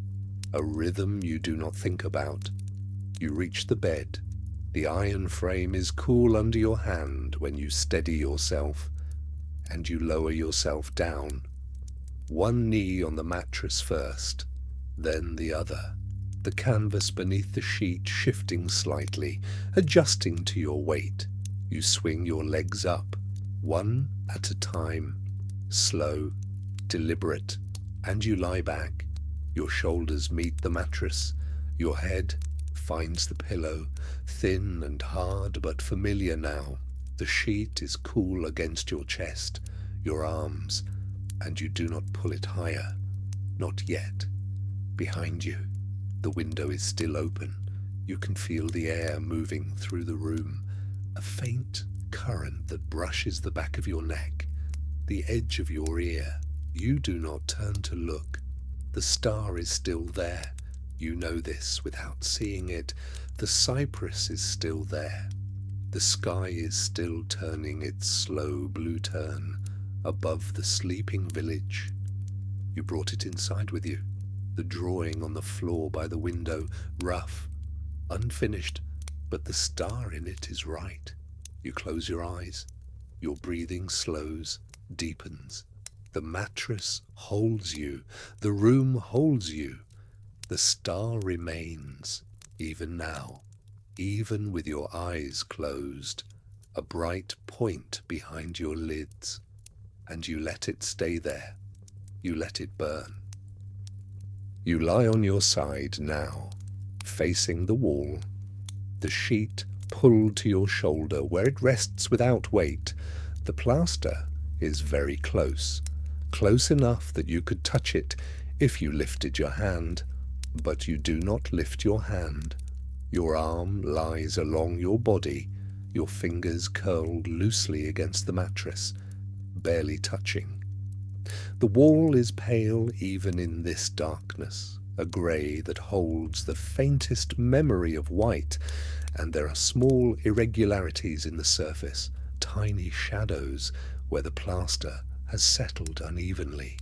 a rhythm you do not think about. You reach the bed. The iron frame is cool under your hand when you steady yourself, and you lower yourself down. One knee on the mattress first, then the other, the canvas beneath the sheet shifting slightly, adjusting to your weight. You swing your legs up, one at a time, slow, deliberate, and you lie back. Your shoulders meet the mattress, your head finds the pillow, thin and hard but familiar now. The sheet is cool against your chest, your arms, and you do not pull it higher. Not yet. Behind you, the window is still open. You can feel the air moving through the room, a faint current that brushes the back of your neck, the edge of your ear. You do not turn to look. The star is still there. You know this without seeing it. The cypress is still there. The sky is still turning its slow blue turn above the sleeping village. You brought it inside with you. The drawing on the floor by the window, rough, unfinished, but the star in it is right. You close your eyes. Your breathing slows, deepens. The mattress holds you. The room holds you. The star remains, even now, even with your eyes closed, a bright point behind your lids. And you let it stay there. You let it burn. You lie on your side now, facing the wall, the sheet pulled to your shoulder where it rests without weight. The plaster is very close, close enough that you could touch it if you lifted your hand, but you do not lift your hand. Your arm lies along your body, your fingers curled loosely against the mattress, barely touching. The wall is pale even in this darkness, a grey that holds the faintest memory of white, and there are small irregularities in the surface, tiny shadows where the plaster has settled unevenly.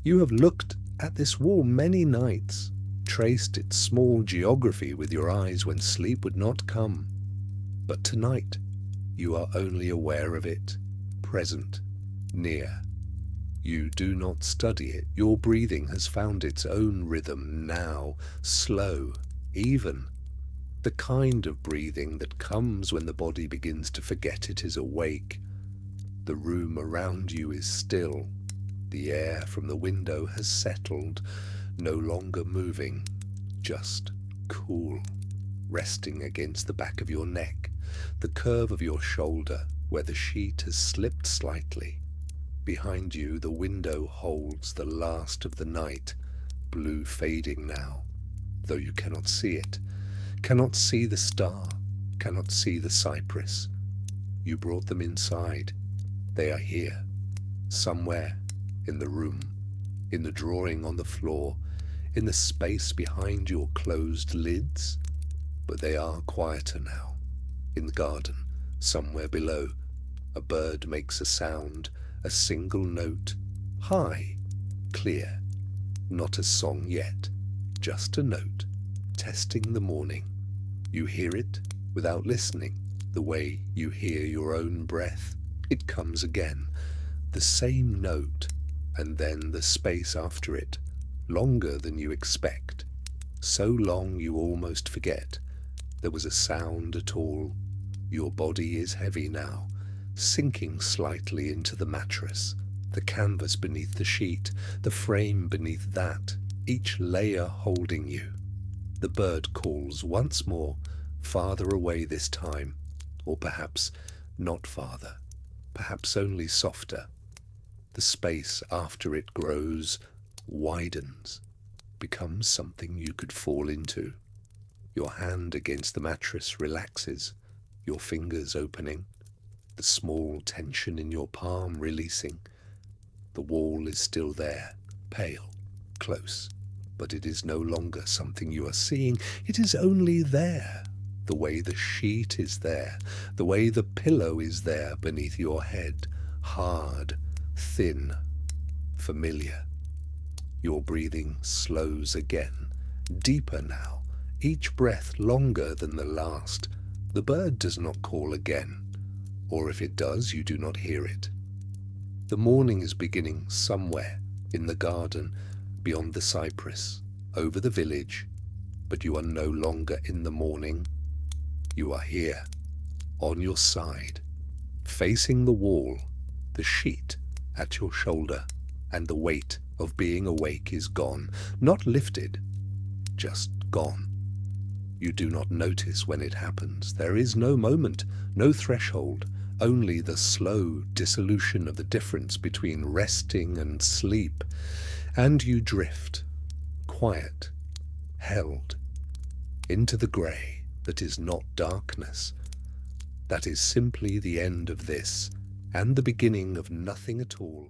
You have looked at this wall many nights, traced its small geography with your eyes when sleep would not come. But tonight you are only aware of it, present, near. You do not study it. Your breathing has found its own rhythm now, slow, even. The kind of breathing that comes when the body begins to forget it is awake. The room around you is still. The air from the window has settled, no longer moving, just cool, resting against the back of your neck, the curve of your shoulder where the sheet has slipped slightly. Behind you, the window holds the last of the night, blue fading now, though you cannot see it, cannot see the star, cannot see the cypress. You brought them inside. They are here, somewhere, in the room, in the drawing on the floor, in the space behind your closed lids. But they are quieter now, in the garden, somewhere below. A bird makes a sound, a single note, high, clear, not a song yet, just a note, testing the morning. You hear it without listening, the way you hear your own breath. It comes again, the same note, and then the space after it, longer than you expect, so long you almost forget there was a sound at all. Your body is heavy now, sinking slightly into the mattress, the canvas beneath the sheet, the frame beneath that, each layer holding you. The bird calls once more, farther away this time, or perhaps not farther, perhaps only softer. The space after it grows, widens, becomes something you could fall into. Your hand against the mattress relaxes, your fingers opening, the small tension in your palm releasing. The wall is still there, pale, close, but it is no longer something you are seeing. It is only there, the way the sheet is there, the way the pillow is there beneath your head, hard, thin, familiar. Your breathing slows again, deeper now, each breath longer than the last. The bird does not call again, or if it does, you do not hear it. The morning is beginning somewhere in the garden, beyond the cypress, over the village, but you are no longer in the morning. You are here, on your side, facing the wall, the sheet at your shoulder, and the weight of being awake is gone, not lifted, just gone. You do not notice when it happens. There is no moment, no threshold, only the slow dissolution of the difference between resting and sleep. And you drift, quiet, held, into the grey that is not darkness. That is simply the end of this, and the beginning of nothing at all.